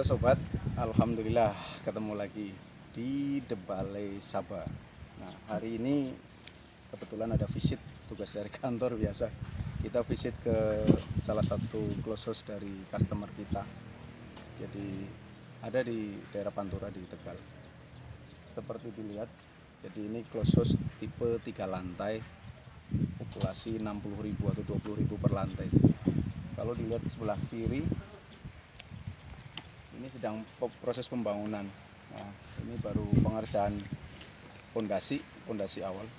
Halo sobat, alhamdulillah ketemu lagi di The Balai Sabah. Nah, hari ini kebetulan ada visit tugas dari kantor biasa. Kita visit ke salah satu close house dari customer kita. Jadi ada di daerah Pantura di Tegal. Seperti dilihat, jadi ini close house tipe 3 lantai, populasi 60.000 atau 20.000 per lantai. Kalau dilihat sebelah kiri, ini sedang proses pembangunan. Nah, ini baru pengerjaan pondasi awal,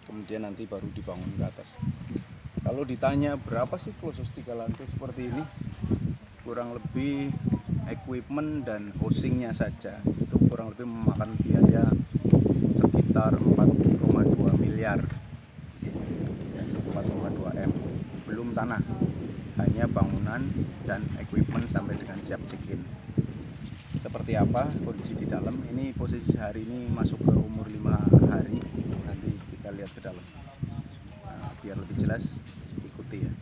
kemudian nanti baru dibangun ke atas. Kalau ditanya berapa sih close house 3 lantai seperti ini, kurang lebih equipment dan housingnya saja itu kurang lebih memakan biaya sekitar 4,2 miliar, 4,2 M, belum tanah, hanya bangunan dan equipment sampai dengan siap check-in. Seperti apa kondisi di dalam? Ini posisi hari ini masuk ke umur 5 hari. Nanti kita lihat ke dalam. Nah, biar lebih jelas, ikuti ya.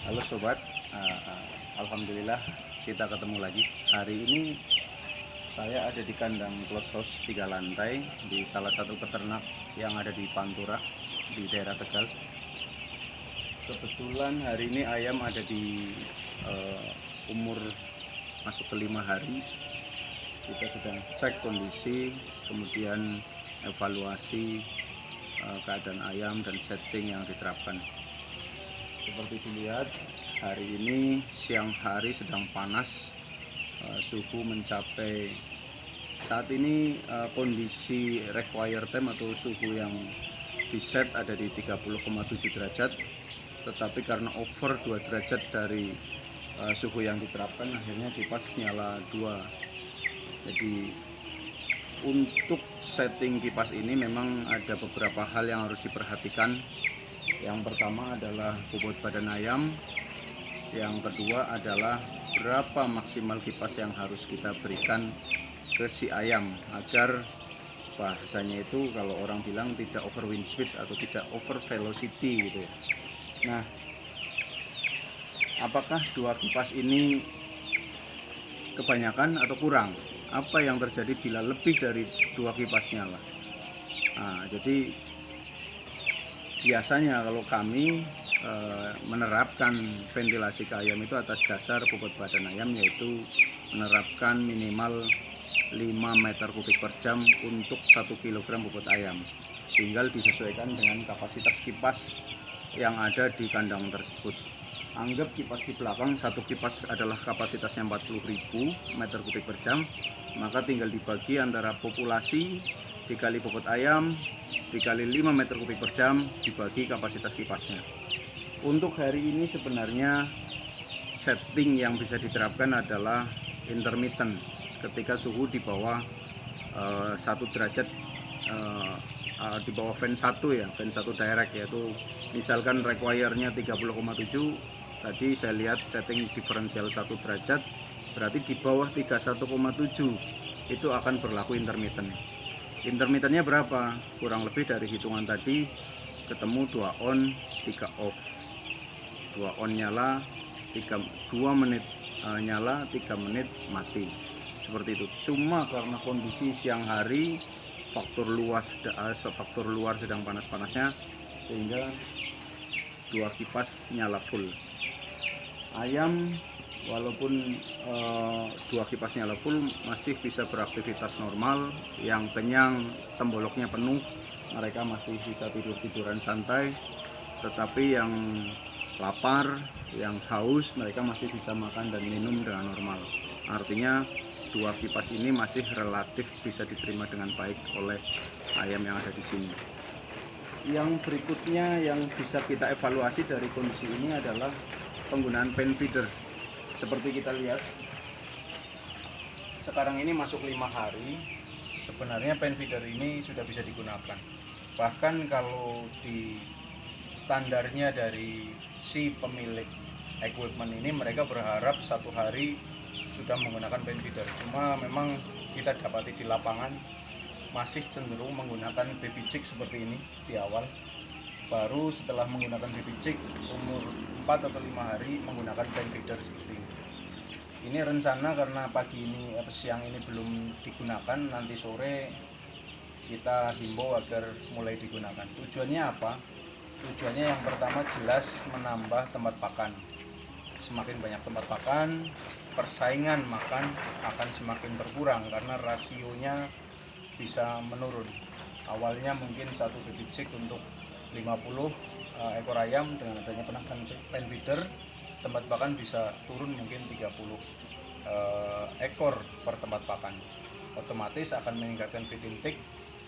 Halo sobat, alhamdulillah kita ketemu lagi. Hari ini saya ada di kandang close house 3 lantai di salah satu peternak yang ada di Pantura di daerah Tegal. Kebetulan hari ini ayam ada di umur masuk ke 5 hari. Kita sedang cek kondisi, kemudian evaluasi keadaan ayam dan setting yang diterapkan. Seperti dilihat, hari ini siang hari sedang panas, suhu mencapai saat ini kondisi required time atau suhu yang diset ada di 30,7 derajat, tetapi karena over 2 derajat dari suhu yang diterapkan, akhirnya kipas nyala 2. Jadi untuk setting kipas ini memang ada beberapa hal yang harus diperhatikan. Yang pertama adalah bobot badan ayam, yang kedua adalah berapa maksimal kipas yang harus kita berikan ke si ayam agar bahasanya itu kalau orang bilang tidak over wind speed atau tidak over velocity gitu ya. Nah, apakah 2 kipas ini kebanyakan atau kurang? Apa yang terjadi bila lebih dari 2 kipas nyala? Nah, jadi biasanya kalau kami menerapkan ventilasi ke ayam itu atas dasar bobot badan ayam, yaitu menerapkan minimal 5 meter kubik per jam untuk 1 kilogram bobot ayam. Tinggal disesuaikan dengan kapasitas kipas yang ada di kandang tersebut. Anggap kipas di belakang, satu kipas adalah kapasitasnya 40.000 meter kubik per jam, maka tinggal dibagi antara populasi dikali bobot ayam dikali 5 meter kubik per jam dibagi kapasitas kipasnya. Untuk hari ini sebenarnya setting yang bisa diterapkan adalah intermittent ketika suhu di bawah 1 derajat, di bawah fan 1 ya, fan 1 direct, yaitu misalkan require-nya 30,7, tadi saya lihat setting diferensial 1 derajat, berarti di bawah 31,7 itu akan berlaku intermittent. Intermittennya berapa? Kurang lebih dari hitungan tadi ketemu 2 on 3 off, 2 on nyala, 2 menit nyala, 3 menit mati, seperti itu. Cuma karena kondisi siang hari, faktor luar sedang panas-panasnya, sehingga 2 kipas nyala full. Ayam walaupun 2 kipas nyala full masih bisa beraktivitas normal. Yang kenyang, temboloknya penuh, mereka masih bisa tidur-tiduran santai. Tetapi yang lapar, yang haus, mereka masih bisa makan dan minum dengan normal. Artinya 2 kipas ini masih relatif bisa diterima dengan baik oleh ayam yang ada di sini. Yang berikutnya yang bisa kita evaluasi dari kondisi ini adalah penggunaan pen feeder. Seperti kita lihat, sekarang ini masuk 5 hari, sebenarnya pen feeder ini sudah bisa digunakan. Bahkan kalau di standarnya dari si pemilik equipment ini, mereka berharap 1 hari sudah menggunakan pen feeder. Cuma memang kita dapati di lapangan masih cenderung menggunakan baby chick seperti ini di awal. Baru setelah menggunakan baby chick umur 4 atau 5 hari menggunakan pen feeder seperti ini. Ini rencana karena pagi ini atau siang ini belum digunakan, nanti sore kita himbau agar mulai digunakan. Tujuannya apa? Tujuannya yang pertama jelas menambah tempat pakan. Semakin banyak tempat pakan, persaingan makan akan semakin berkurang karena rasionya bisa menurun. Awalnya mungkin satu baby chick untuk 50 ekor ayam, dengan adanya penambahan pen feeder tempat pakan bisa turun mungkin 30 ekor per tempat pakan. Otomatis akan meningkatkan feeding peak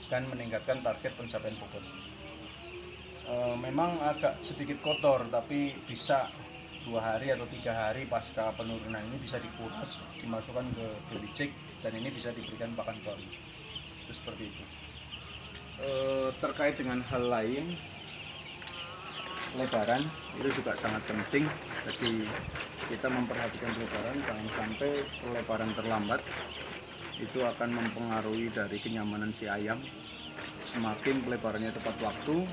dan meningkatkan target pencapaian bobot. Memang agak sedikit kotor, tapi bisa 2 hari atau 3 hari pasca penurunan ini bisa dikuras, dimasukkan ke baby chick, dan ini bisa diberikan pakan baru. Itu seperti itu. Terkait dengan hal lain, lebaran itu juga sangat penting. Jadi kita memperhatikan lebaran, jangan sampai lebaran terlambat. Itu akan mempengaruhi dari kenyamanan si ayam. Semakin pelebarannya tepat waktu,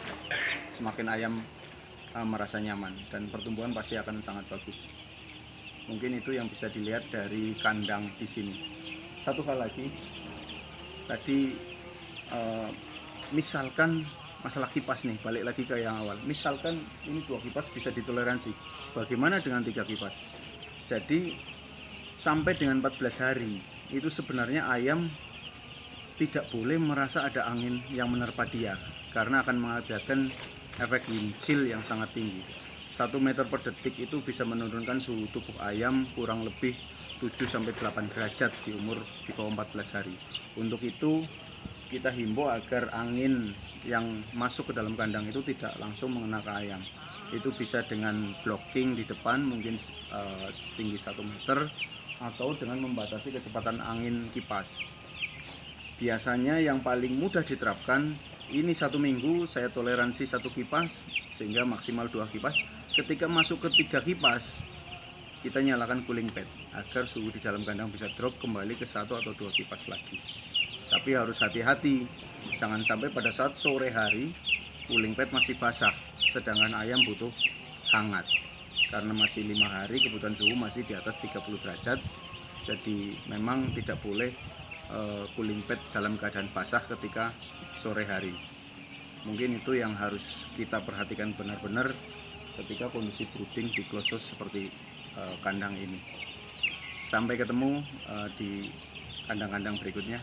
semakin ayam merasa nyaman dan pertumbuhan pasti akan sangat bagus. Mungkin itu yang bisa dilihat dari kandang di sini. Satu hal lagi, tadi misalkan masalah kipas nih, balik lagi ke yang awal. Misalkan ini 2 kipas bisa ditoleransi, bagaimana dengan 3 kipas? Jadi sampai dengan 14 hari itu sebenarnya ayam tidak boleh merasa ada angin yang menerpa dia, karena akan mengakibatkan efek wind chill yang sangat tinggi. 1 meter per detik itu bisa menurunkan suhu tubuh ayam kurang lebih 7-8 derajat di umur di bawah 14 hari. Untuk itu kita himbau agar angin yang masuk ke dalam kandang itu tidak langsung mengena ke ayam. Itu bisa dengan blocking di depan mungkin setinggi 1 meter, atau dengan membatasi kecepatan angin kipas. Biasanya yang paling mudah diterapkan, ini 1 minggu saya toleransi 1 kipas sehingga maksimal 2 kipas. Ketika masuk ke 3 kipas, kita nyalakan cooling pad agar suhu di dalam kandang bisa drop kembali ke 1 atau 2 kipas lagi. Tapi harus hati-hati, jangan sampai pada saat sore hari cooling pad masih basah, sedangkan ayam butuh hangat. Karena masih 5 hari kebutuhan suhu masih di atas 30 derajat. Jadi memang tidak boleh cooling pad dalam keadaan basah ketika sore hari. Mungkin itu yang harus kita perhatikan benar-benar ketika kondisi brooding di closed house seperti kandang ini. Sampai ketemu di kandang-kandang berikutnya.